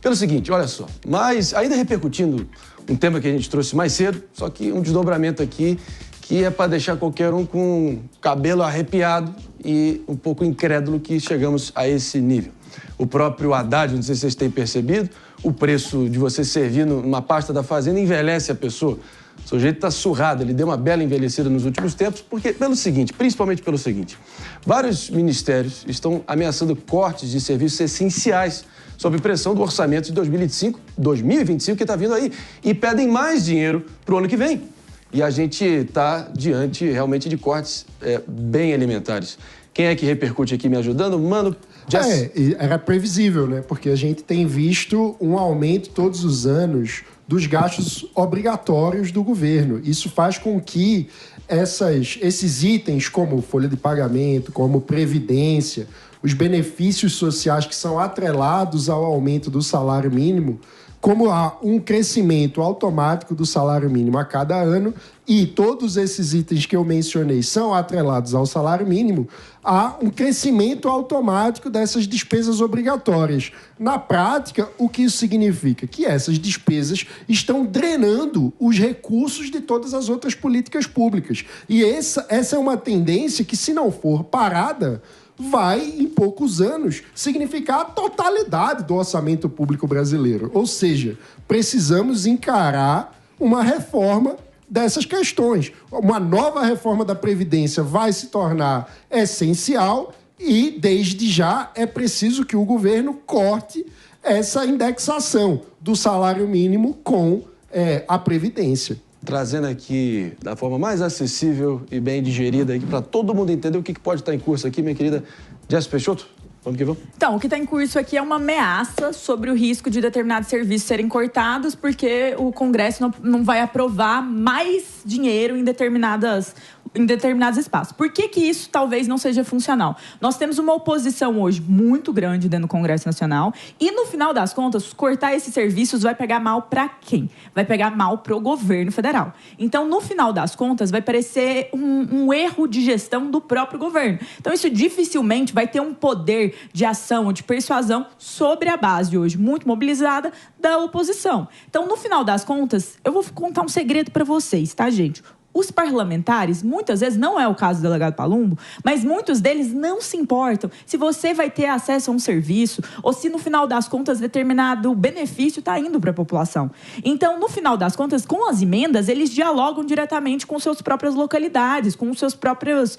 Pelo seguinte, olha só, mas ainda repercutindo um tema que a gente trouxe mais cedo, só que um desdobramento aqui que é para deixar qualquer um com cabelo arrepiado e um pouco incrédulo que chegamos a esse nível. O próprio Haddad, não sei se vocês têm percebido, o preço de você servir numa pasta da Fazenda envelhece a pessoa. O sujeito está surrado, ele deu uma bela envelhecida nos últimos tempos, porque pelo seguinte, principalmente pelo seguinte, vários ministérios estão ameaçando cortes de serviços essenciais sob pressão do orçamento de 2025 que está vindo aí, e pedem mais dinheiro para o ano que vem. E a gente está diante realmente de cortes bem elementares. Quem é que repercute aqui me ajudando? Mano, era previsível, né? Porque a gente tem visto um aumento todos os anos dos gastos obrigatórios do governo. Isso faz com que esses itens, como folha de pagamento, como previdência, os benefícios sociais que são atrelados ao aumento do salário mínimo, como há um crescimento automático do salário mínimo a cada ano e todos esses itens que eu mencionei são atrelados ao salário mínimo, há um crescimento automático dessas despesas obrigatórias. Na prática, o que isso significa? Que essas despesas estão drenando os recursos de todas as outras políticas públicas. E essa é uma tendência que, se não for parada, vai, em poucos anos, significar a totalidade do orçamento público brasileiro. Ou seja, precisamos encarar uma reforma dessas questões. Uma nova reforma da Previdência vai se tornar essencial e, desde já, é preciso que o governo corte essa indexação do salário mínimo com a Previdência. Trazendo aqui da forma mais acessível e bem digerida para todo mundo entender o que pode estar em curso aqui, minha querida Jéssica Peixoto. Vamos que vamos? Então, o que está em curso aqui é uma ameaça sobre o risco de determinados serviços serem cortados porque o Congresso não vai aprovar mais dinheiro em determinados espaços. Por que isso talvez não seja funcional? Nós temos uma oposição hoje muito grande dentro do Congresso Nacional e, no final das contas, cortar esses serviços vai pegar mal para quem? Vai pegar mal para o governo federal. Então, no final das contas, vai parecer um erro de gestão do próprio governo. Então, isso dificilmente vai ter um poder de ação ou de persuasão sobre a base hoje muito mobilizada da oposição. Então, no final das contas, eu vou contar um segredo para vocês, tá, gente? Os parlamentares, muitas vezes, não é o caso do delegado Palumbo, mas muitos deles não se importam se você vai ter acesso a um serviço ou se, no final das contas, determinado benefício está indo para a população. Então, no final das contas, com as emendas, eles dialogam diretamente com suas próprias localidades, com seus próprios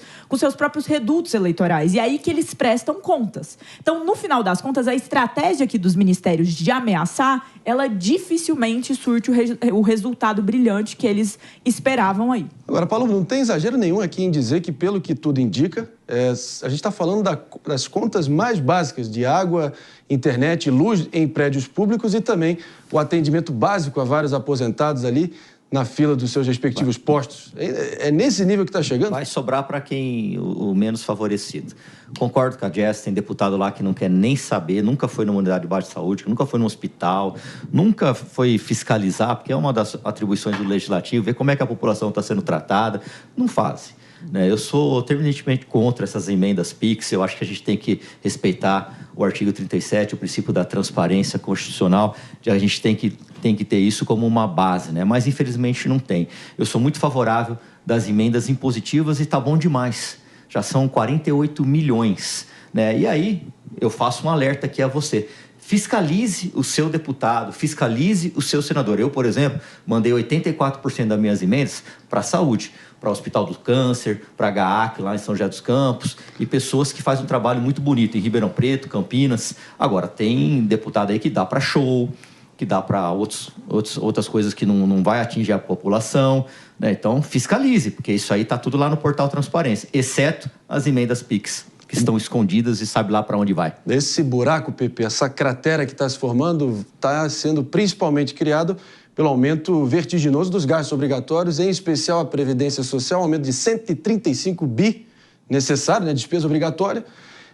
redutos eleitorais. E é aí que eles prestam contas. Então, no final das contas, a estratégia aqui dos ministérios de ameaçar, ela dificilmente surte o resultado brilhante que eles esperavam aí. Agora, Paulo, não tem exagero nenhum aqui em dizer que, pelo que tudo indica, a gente está falando das contas mais básicas de água, internet e luz em prédios públicos e também o atendimento básico a vários aposentados ali na fila dos seus respectivos postos. É nesse nível que está chegando? Vai sobrar para quem o menos favorecido. Concordo com a Jess, tem deputado lá que não quer nem saber, nunca foi numa unidade básica de saúde, nunca foi no hospital, nunca foi fiscalizar, porque é uma das atribuições do Legislativo, ver como é que a população está sendo tratada. Não fazem. Eu sou terminantemente contra essas emendas PIX, eu acho que a gente tem que respeitar o artigo 37, o princípio da transparência constitucional, a gente tem que ter isso como uma base, né? Mas infelizmente não tem. Eu sou muito favorável das emendas impositivas e está bom demais. Já são 48 milhões, né? E aí eu faço um alerta aqui a você. Fiscalize o seu deputado, fiscalize o seu senador. Eu, por exemplo, mandei 84% das minhas emendas para a saúde, para o Hospital do Câncer, para a GAAC, lá em São José dos Campos, e pessoas que fazem um trabalho muito bonito em Ribeirão Preto, Campinas. Agora, tem deputado aí que dá para show, que dá para outras coisas que não vai atingir a população, né? Então, fiscalize, porque isso aí está tudo lá no portal Transparência, exceto as emendas PIX, que estão escondidas e sabe lá para onde vai. Esse buraco, Pepe, essa cratera que está se formando, está sendo principalmente criado pelo aumento vertiginoso dos gastos obrigatórios, em especial a Previdência Social, aumento de 135 bi necessário, né, despesa obrigatória,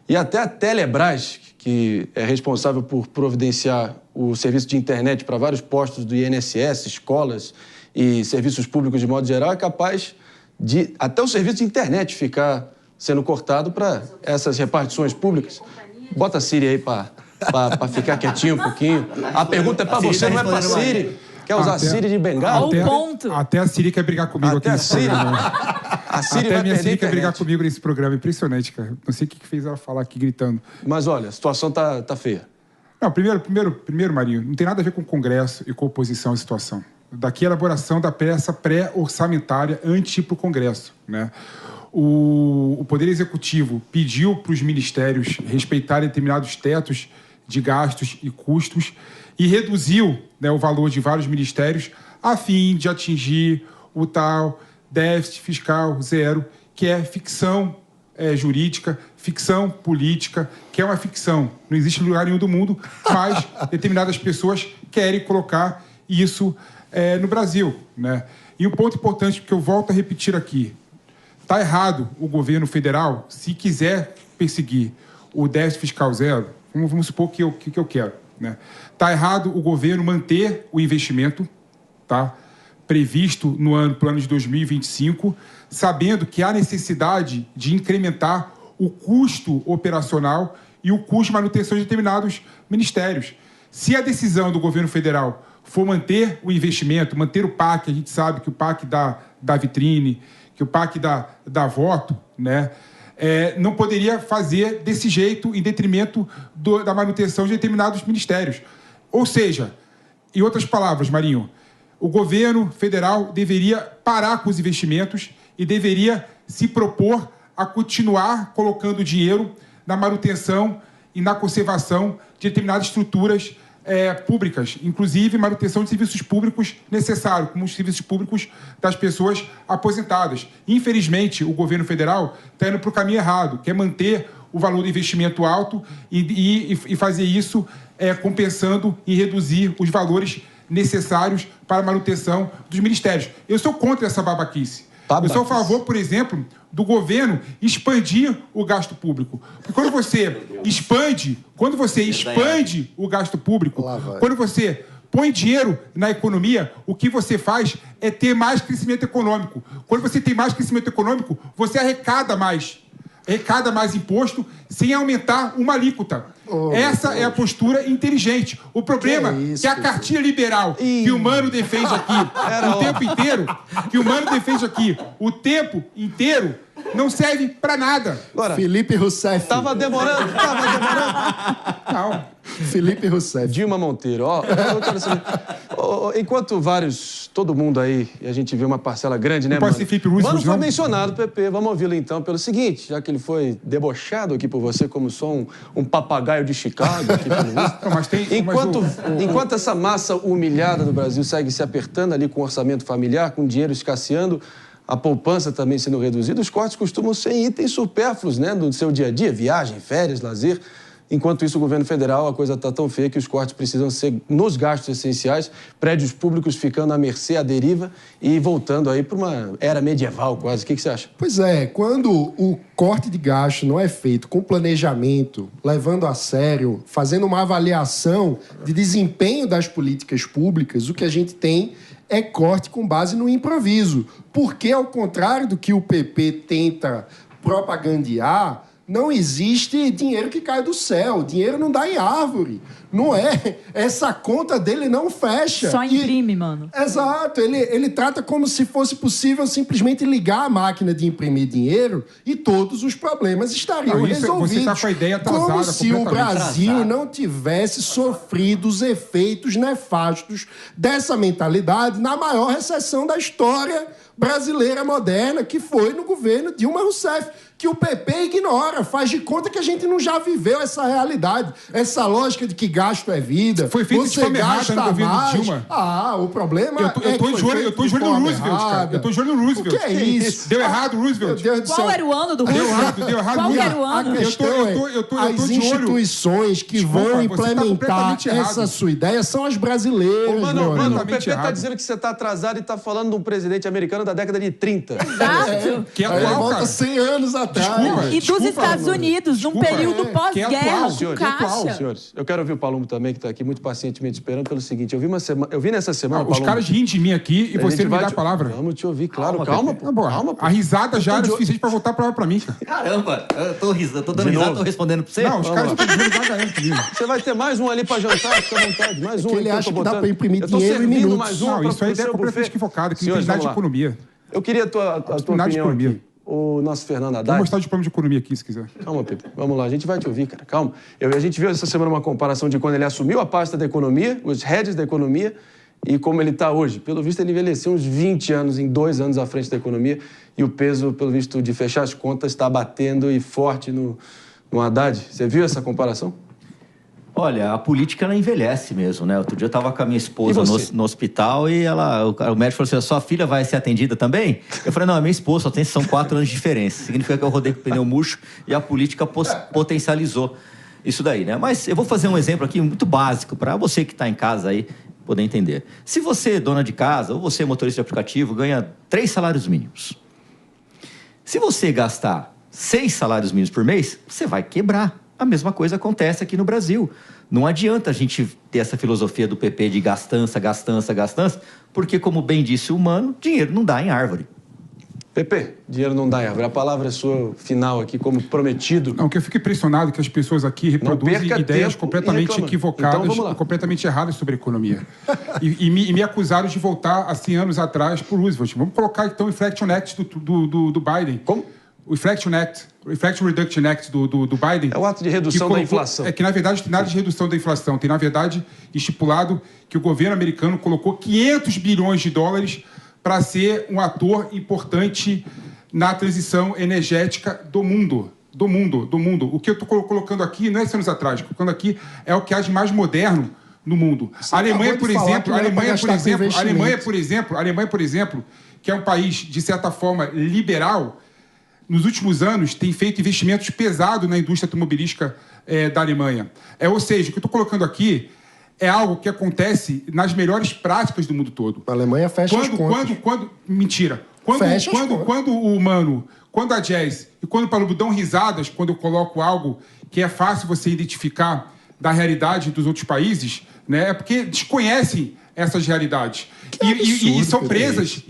e até a Telebrás, que é responsável por providenciar o serviço de internet para vários postos do INSS, escolas e serviços públicos de modo geral, é capaz de até o serviço de internet ficar sendo cortado para essas repartições públicas. Bota a Siri aí para pra ficar quietinho um pouquinho. A pergunta é pra você, não é pra Siri. Quer usar a Siri de bengala? Olha o ponto. Até a Siri quer brigar comigo Até aqui nesse programa. A Siri Até vai a minha perder Siri quer a brigar internet. comigo nesse programa. Impressionante, cara. Não sei o que fez ela falar aqui gritando. Mas olha, a situação tá feia. Não, primeiro, Marinho, não tem nada a ver com o Congresso e com a oposição à situação. Daqui a elaboração da peça pré-orçamentária antes de ir para o Congresso, né? O Poder Executivo pediu para os ministérios respeitarem determinados tetos de gastos e custos e reduziu, né, o valor de vários ministérios a fim de atingir o tal déficit fiscal zero, que é ficção jurídica, ficção política, que é uma ficção. Não existe em lugar nenhum do mundo, mas determinadas pessoas querem colocar isso no Brasil, né? E um ponto importante que eu volto a repetir aqui: está errado o governo federal, se quiser perseguir o déficit fiscal zero, vamos supor que eu quero, né? Está errado o governo manter o investimento, tá, previsto no plano de 2025, sabendo que há necessidade de incrementar o custo operacional e o custo de manutenção de determinados ministérios. Se a decisão do governo federal for manter o investimento, manter o PAC, a gente sabe que o PAC dá vitrine, que o PAC dá voto, né? Não poderia fazer desse jeito em detrimento da manutenção de determinados ministérios. Ou seja, em outras palavras, Marinho, o governo federal deveria parar com os investimentos e deveria se propor a continuar colocando dinheiro na manutenção e na conservação de determinadas estruturas públicas, inclusive manutenção de serviços públicos necessários, como os serviços públicos das pessoas aposentadas. Infelizmente, o governo federal está indo para o caminho errado, quer manter o valor do investimento alto e fazer isso compensando e reduzir os valores necessários para a manutenção dos ministérios. Eu sou contra essa babaquice. Eu sou a favor, por exemplo, do governo expandir o gasto público. Porque quando você expande o gasto público, quando você põe dinheiro na economia, o que você faz é ter mais crescimento econômico. Quando você tem mais crescimento econômico, você arrecada mais imposto sem aumentar uma alíquota. Essa é a postura inteligente. O problema é que a cartilha liberal que o Mano defende aqui o tempo inteiro, não serve para nada. Agora, Felipe Rousseff. Tava demorando. Não. Felipe Rousseff. Dilma Monteiro, eu quero saber. Enquanto todo mundo aí, e a gente vê uma parcela grande, né, não pode ser Felipe Roosevelt, Mano foi mencionado, PP. Vamos ouvi-lo então pelo seguinte, já que ele foi debochado aqui por você como só um papagaio de Chicago aqui pelo enquanto essa massa humilhada do Brasil segue se apertando ali com o orçamento familiar, com dinheiro escasseando, a poupança também sendo reduzida, os cortes costumam ser itens supérfluos, né, do seu dia a dia, viagem, férias, lazer. Enquanto isso, o governo federal, a coisa está tão feia que os cortes precisam ser nos gastos essenciais, prédios públicos ficando à mercê, à deriva e voltando aí para uma era medieval quase. O que você acha? Pois é, quando o corte de gasto não é feito com planejamento, levando a sério, fazendo uma avaliação de desempenho das políticas públicas, o que a gente tem é corte com base no improviso. Porque, ao contrário do que o PP tenta propagandear, não existe dinheiro que cai do céu. Dinheiro não dá em árvore. Não é. Essa conta dele não fecha. Só imprime, mano. Exato. Ele trata como se fosse possível simplesmente ligar a máquina de imprimir dinheiro e todos os problemas estariam resolvidos. Você está com a ideia atrasada. Como se o Brasil não tivesse sofrido os efeitos nefastos dessa mentalidade na maior recessão da história brasileira moderna, que foi no governo Dilma Rousseff, que o PP ignora, faz de conta que a gente não já viveu essa realidade, essa lógica de que gasto é vida. Foi feito de forma errada no governo de Dilma. O problema eu tô de olho no Roosevelt, cara. Eu tô de olho no Roosevelt. O que é isso? Deu errado o Roosevelt. Meu Deus do céu. Qual era o ano do Roosevelt? Deu errado. Qual era o ano? A questão as instituições que vão implementar essa sua ideia são as brasileiras. Mano, o PP tá dizendo que você tá atrasado e tá falando de um presidente americano da década de 30. Exato. Que é atual, volta cara. 100 anos atrás. atrás. E dos Estados Unidos, num período que é pós-guerra, atual, com Senhores, caixa. senhores, eu quero ouvir o Palumbo também, que está aqui muito pacientemente esperando pelo seguinte. Eu vi nessa semana, Os Palumbo, caras riem de mim aqui e a você gente não me vai dá a palavra. Vamos te ouvir, claro. Calma, Calma, Pepe. pô. Calma, pô. A risada já era de- suficiente pra voltar a palavra pra mim, cara. Caramba, eu tô dando De risada, novo. tô respondendo pra você. Não, os caras estão dizendo devagar comigo. Você vai ter mais um ali pra jantar, fica à vontade. Mais um que aí ele eu acha tô que dá botando. pra imprimir Eu tô dinheiro em servindo minutos. mais um Não, pra- isso aí pro é seu completamente buffet. equivocado, que não Senhores, tem nada de vamos lá. economia. Eu queria a tua Nada de opinião economia. aqui. O nosso Fernando Vou Haddad. mostrar o diploma de economia aqui, se quiser. Calma, Pepe. Vamos lá, a gente vai te ouvir, cara. Calma. A gente viu essa semana uma comparação de quando ele assumiu a pasta da economia, os heads da economia, e como ele está hoje. Pelo visto, ele envelheceu uns 20 anos, em 2 anos à frente da economia, e o peso, pelo visto, de fechar as contas está batendo e forte no Haddad. Você viu essa comparação? Olha, a política ela envelhece mesmo, né? Outro dia eu estava com a minha E esposa você? no hospital e o médico falou assim: sua filha vai ser atendida também? Eu falei: não, é minha esposa, são 4 anos de diferença. Significa que eu rodei com o pneu murcho e a política potencializou isso daí, né? Mas eu vou fazer um exemplo aqui muito básico para você que está em casa aí poder entender. Se você, dona de casa, ou você, motorista de aplicativo, ganha 3 salários mínimos. Se você gastar 6 salários mínimos por mês, você vai quebrar. A mesma coisa acontece aqui no Brasil. Não adianta a gente ter essa filosofia do PP de gastança, porque, como bem disse o Mano, dinheiro não dá em árvore. Pepe, dinheiro não dá em árvore. A palavra é sua final aqui, como prometido. Não, que eu fico impressionado que as pessoas aqui reproduzem perca ideias tempo completamente e reclama. equivocadas Então, vamos lá. e completamente erradas sobre economia. e me acusaram de voltar há 100 anos atrás por Roosevelt. Vamos colocar, então, o Inflation Act do Biden. Como? O Inflation Reduction Act do Biden. É o ato de redução da inflação. É que, na verdade, não tem nada de redução da inflação. Tem, na verdade, estipulado que o governo americano colocou 500 bilhões de dólares para ser um ator importante na transição energética do mundo. O que eu estou colocando aqui não é 100 anos atrás. Colocando aqui é o que há de mais moderno no mundo. A Alemanha, por exemplo, que é um país, de certa forma, liberal, nos últimos anos, tem feito investimentos pesados na indústria automobilística da Alemanha. Ou seja, o que eu estou colocando aqui é algo que acontece nas melhores práticas do mundo todo. A Alemanha fecha as contas. Mentira. Quando a Jazz e quando o Palumbo dão risadas quando eu coloco algo que é fácil você identificar da realidade dos outros países, né, é porque desconhecem essas realidades. E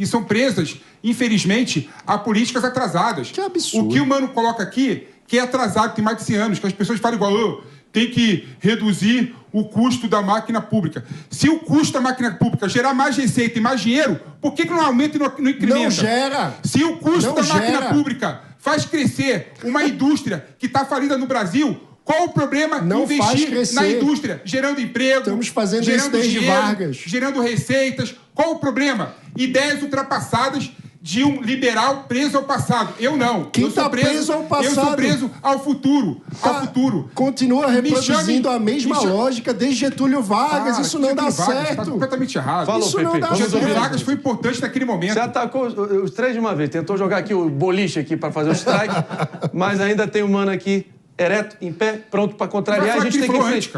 são presas, infelizmente, a políticas atrasadas. Que absurdo. O que o Mano coloca aqui, que é atrasado, tem mais de 100 anos, que as pessoas falam igual, tem que reduzir o custo da máquina pública. Se o custo da máquina pública gerar mais receita e mais dinheiro, por que não aumenta e não incrementa? Não gera. Se o custo Não da máquina gera. pública faz crescer uma indústria que está falida no Brasil, qual o problema Não faz investir crescer. na indústria? Gerando emprego, Estamos fazendo gerando isso desde dinheiro, Vargas. gerando receitas. Qual o problema? Ideias ultrapassadas de um liberal preso ao passado. Eu não. Quem eu sou tá preso ao passado? Eu sou preso ao futuro. Ao Tá, futuro. Continua reproduzindo a me mesma chame- lógica desde Getúlio Vargas. Cara, Isso não dá Getúlio Vargas certo. Tá completamente errado. Falou, Isso não Pepe. dá Vamos certo. ouvir. Getúlio Vargas foi importante naquele momento. Você atacou os 3 de uma vez. Tentou jogar aqui o boliche aqui para fazer o strike, mas ainda tem o Mano aqui ereto, em pé, pronto para contrariar. A gente tem que ir em frente.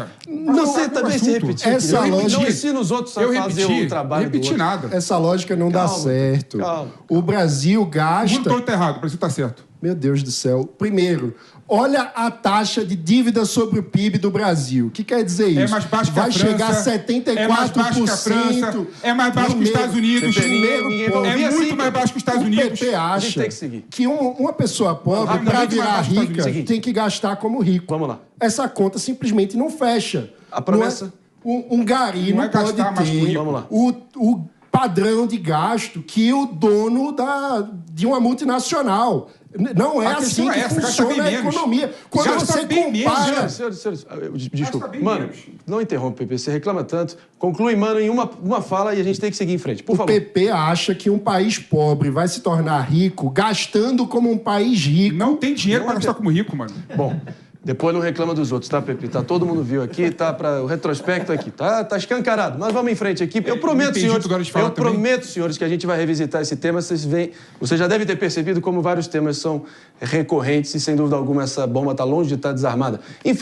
Você também se repetir. Essa querido. lógica- Não ensina os outros a fazer o trabalho repeti do outro. nada. Essa lógica não dá Calma, certo. calma. O Brasil O mundo gasta... todo tá errado, o Brasil tá certo. Meu Deus do céu. Primeiro, olha a taxa de dívida sobre o PIB do Brasil. O que quer dizer isso? É mais baixo que a Vai França. chegar a 74%. É mais baixo que a França. É mais baixo que os Estados Unidos. Primeiro Ninguém vai ponto. ouvir É assim, muito mais baixo que os Estados O Unidos. PP A gente acha tem que seguir. que uma pessoa pobre, Rapidamente, para mais virar baixo que os Estados rica, Unidos. tem que gastar como rico. Vamos lá. Essa conta simplesmente não fecha. A promessa? Um gari Não não, é pode gastar mais com ter rico. Vamos lá. o padrão de gasto que o dono de uma multinacional. Não é A questão assim que é essa, gasta funciona bem a menos. economia. Quando Gasta você bem menos, compara... Senhores, desculpa. Gasta bem Mano, menos. não interrompe, Pepe. Você reclama tanto. Conclui, Mano, em uma fala e a gente tem que seguir em frente. Por O favor. PP acha que um país pobre vai se tornar rico gastando como um país rico. Não tem dinheiro Não para é gastar ver- como rico, mano. Bom, depois não reclama dos outros, tá, Pepe? Tá, todo mundo viu aqui, tá para o retrospecto aqui, tá escancarado. Mas vamos em frente aqui. Eu prometo, entendi senhores, o que o Garoto fala também. prometo, senhores, que a gente vai revisitar esse tema. Vocês já devem ter percebido como vários temas são recorrentes e, sem dúvida alguma, essa bomba tá longe de estar desarmada. Em frente.